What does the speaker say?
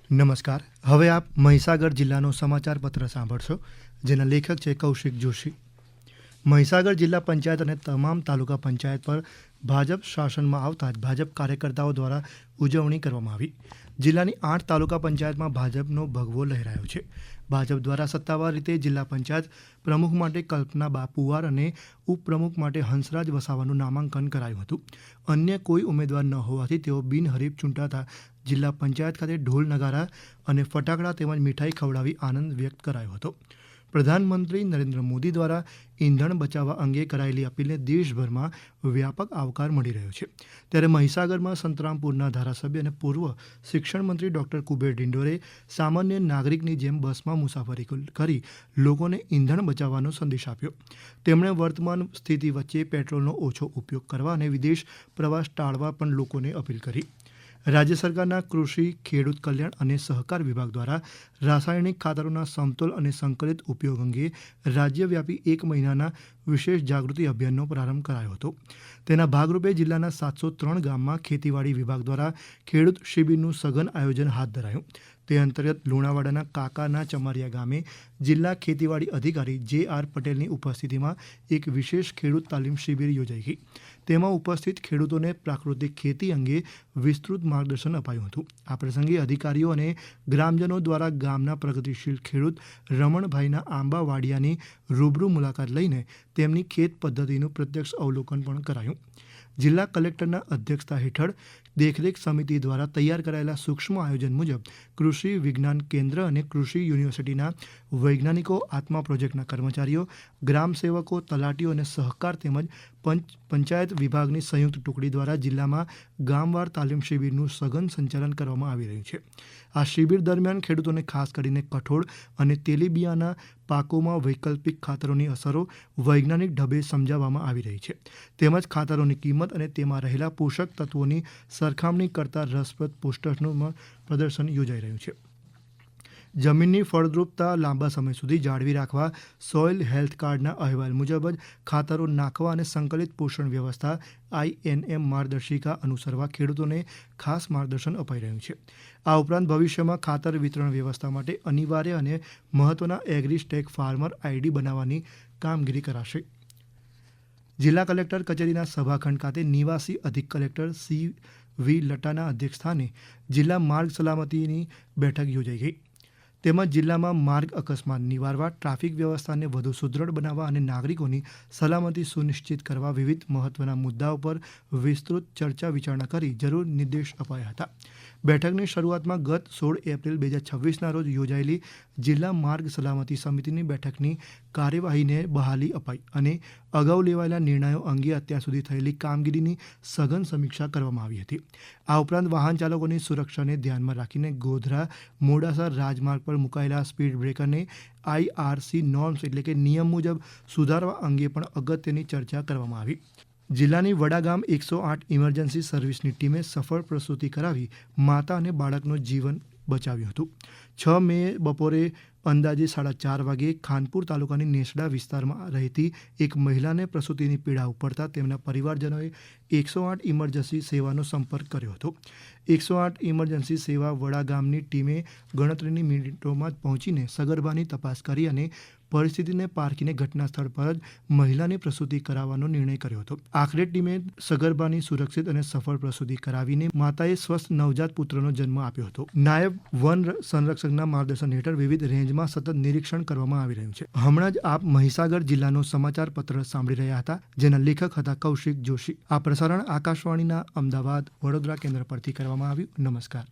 નમસ્કાર. હવે આપ મહીસાગર જિલ્લાનો સમાચાર પત્ર સાંભળશો, જેના લેખક છે કૌશિક જોશી. મહીસાગર જિલ્લા પંચાયત અને તમામ તાલુકા પંચાયત પર ભાજપ શાસનમાં આવતા જ ભાજપ કાર્યકર્તાઓ દ્વારા ઉજવણી કરવામાં આવી. જિલ્લાની 8 તાલુકા પંચાયતમાં ભાજપનો ભગવો લહેરાયો છે. ભાજપ દ્વારા સત્તાવાર રીતે જિલ્લા પંચાયત પ્રમુખ માટે કલ્પના પુવાર અને ઉપપ્રમુખ માટે હંસરાજ વસાવાનું નામાંકન કરાયું હતું. અન્ય કોઈ ઉમેદવાર ન હોવાથી તેઓ બિનહરીફ ચૂંટાતા જિલ્લા પંચાયત ખાતે ઢોલ નગારા અને ફટાકડા તેમજ મીઠાઈ ખવડાવી આનંદ વ્યક્ત કરાયો હતો. પ્રધાનમંત્રી નરેન્દ્ર મોદી દ્વારા ઈંધણ બચાવવા અંગે કરાયેલી અપીલને દેશભરમાં વ્યાપક આવકાર મળી રહ્યો છે. ત્યારે મહીસાગરમાં સંતરામપુરના ધારાસભ્ય અને પૂર્વ શિક્ષણ મંત્રી ડોક્ટર કુબેર ડિંડોરે સામાન્ય નાગરિકની જેમ બસમાં મુસાફરી કરી લોકોને ઈંધણ બચાવવાનો સંદેશ આપ્યો. તેમણે વર્તમાન સ્થિતિ વચ્ચે પેટ્રોલનો ઓછો ઉપયોગ કરવા અને વિદેશ પ્રવાસ ટાળવા પણ લોકોને અપીલ કરી. રાજ્ય સરકારના કૃષિ, ખેડૂત કલ્યાણ અને સહકાર વિભાગ દ્વારા રાસાયણિક ખાતરોના સમતોલ અને સંકલિત ઉપયોગ અંગે રાજ્યવ્યાપી 1 મહિનાના વિશેષ જાગૃતિ અભિયાનનો પ્રારંભ કરાયો હતો. તેના ભાગરૂપે જિલ્લાના 703 ગામમાં ખેતીવાડી વિભાગ દ્વારા ખેડૂત શિબિરનું સઘન આયોજન હાથ ધરાયું. તે અંતર્ગત લુણાવાડાના કાકાના ચમારિયા ગામે જિલ્લા ખેતીવાડી અધિકારી જે.આર. પટેલની ઉપસ્થિતિમાં એક વિશેષ ખેડૂત તાલીમ શિબિર યોજાઈ ગઈ. તેમાં ઉપસ્થિત ખેડૂતોને પ્રાકૃતિક ખેતી અંગે વિસ્તૃત માર્ગદર્શન અપાયું હતું. આ પ્રસંગે અધિકારીઓ અને ગ્રામજનો દ્વારા ગામના પ્રગતિશીલ ખેડૂત રમણભાઈના આંબા વાડિયાની રૂબરૂ મુલાકાત લઈને તેમની ખેત પદ્ધતિનું પ્રત્યક્ષ અવલોકન પણ કરાયું. જિલ્લા કલેક્ટરના અધ્યક્ષતા હેઠળ દેખરેખ સમિતિ દ્વારા તૈયાર કરાયેલા સૂક્ષ્મ આયોજન મુજબ કૃષિ વિજ્ઞાન કેન્દ્ર અને કૃષિ યુનિવર્સિટીના વૈજ્ઞાનિકો, આત્મા પ્રોજેક્ટના કર્મચારીઓ, ગ્રામ સેવકો, તલાટીઓ અને સહકાર તેમજ પંચાયત વિભાગની સંયુક્ત ટુકડી દ્વારા જિલ્લામાં ગામવાર તાલીમ શિબિરનું સઘન સંચાલન કરવામાં આવી રહ્યું છે. આ શિબિર દરમિયાન ખેડૂતોને ખાસ કરીને કઠોળ અને તેલીબિયાંના પાકોમાં વૈકલ્પિક ખાતરોની અસરો વૈજ્ઞાનિક ઢબે સમજાવવામાં આવી રહી છે. તેમજ ખાતરોની કિંમત અને તેમાં રહેલા પોષક તત્વોની સરખામણી કરતા રસપ્રદ પોસ્ટરનું પ્રદર્શન યોજાઈ રહ્યું છે. જમીનની ફળદ્રુપતા લાંબા સમય સુધી જાળવી રાખવા સોઇલ હેલ્થ કાર્ડના અહેવાલ મુજબ જ ખાતરો નાખવા અને સંકલિત પોષણ વ્યવસ્થા INM માર્ગદર્શિકા અનુસરવા ખેડૂતોને ખાસ માર્ગદર્શન અપાઈ રહ્યું છે. આ ઉપરાંત ભવિષ્યમાં ખાતર વિતરણ વ્યવસ્થા માટે અનિવાર્ય અને મહત્વના એગ્રી સ્ટેક ફાર્મર ID બનાવવાની કામગીરી કરાશે. જિલ્લા કલેક્ટર કચેરીના સભાખંડ ખાતે નિવાસી અધિક કલેક્ટર CV લટાના અધ્યક્ષસ્થાને જિલ્લા માર્ગ સલામતીની બેઠક યોજાઈ ગઈ. તેમજ જિલ્લામાં માર્ગ અકસ્માત નિવારવા, ટ્રાફિક વ્યવસ્થાને વધુ સુદૃઢ બનાવવા અને નાગરિકોની સલામતી સુનિશ્ચિત કરવા વિવિધ મહત્વના મુદ્દાઓ પર વિસ્તૃત ચર્ચા વિચારણા કરી જરૂર નિર્દેશ અપાયા હતા. બેઠકની શરૂઆતમાં ગત 16 એપ્રિલ 2026ના રોજ યોજાયેલી જિલ્લા માર્ગ સલામતી સમિતિની બેઠકની કાર્યવાહીને બહાલી અપાઈ અને અગાઉ લેવાયેલા નિર્ણયો અંગે અત્યાર સુધી થયેલી કામગીરીની સઘન સમીક્ષા કરવામાં આવી હતી. આ ઉપરાંત વાહન ચાલકોની સુરક્ષાને ધ્યાનમાં રાખીને ગોધરા મોડાસા રાજમાર્ગ પર મુકાયેલા સ્પીડ બ્રેકરને IRC નોર્મ્સ એટલે કે નિયમ મુજબ સુધારવા અંગે પણ અગત્યની ચર્ચા કરવામાં આવી. જિલ્લાની વડાગામ 108 ઇમરજન્સી સર્વિસની ટીમે સફળ પ્રસૂતિ કરાવી માતા અને બાળકનું જીવન બચાવ્યું હતું. 6 મે બપોરે અંદાજે 4:30 વાગે ખાનપુર તાલુકાની નેસડા વિસ્તારમાં રહેતી એક મહિલાને પ્રસૂતિની પીડા ઉપડતા તેમના પરિવારજનોએ 108 ઇમરજન્સી સેવાનો સંપર્ક કર્યો હતો. 108 ઇમરજન્સી સેવા વડાગામની ટીમે ગણતરીની મિનિટોમાં જ પહોંચીને સગર્ભાની તપાસ કરી અને પરિસ્થિતિને પારખીને ઘટના સ્થળ પર જ મહિલાની પ્રસૂતિ કરાવવાનો નિર્ણય કર્યો હતો. આખરે ટીમે સગર્ભાની સુરક્ષિત અને સફળ પ્રસૂતિ કરાવીને માતાએ સ્વસ્થ નવજાત પુત્રનો જન્મ આપ્યો હતો. નાયબ વન સંરક્ષકના માર્ગદર્શન હેઠળ વિવિધ રેન્જમાં સતત નિરીક્ષણ કરવામાં આવી રહ્યું છે. હમણાં જ આપ મહીસાગર જિલ્લાનો સમાચાર પત્ર સાંભળી રહ્યા હતા, જેના લેખક હતા કૌશિક જોશી. આ પ્રસારણ આકાશવાણીના અમદાવાદ, વડોદરા કેન્દ્ર પરથી કરવામાં આવ્યું. નમસ્કાર.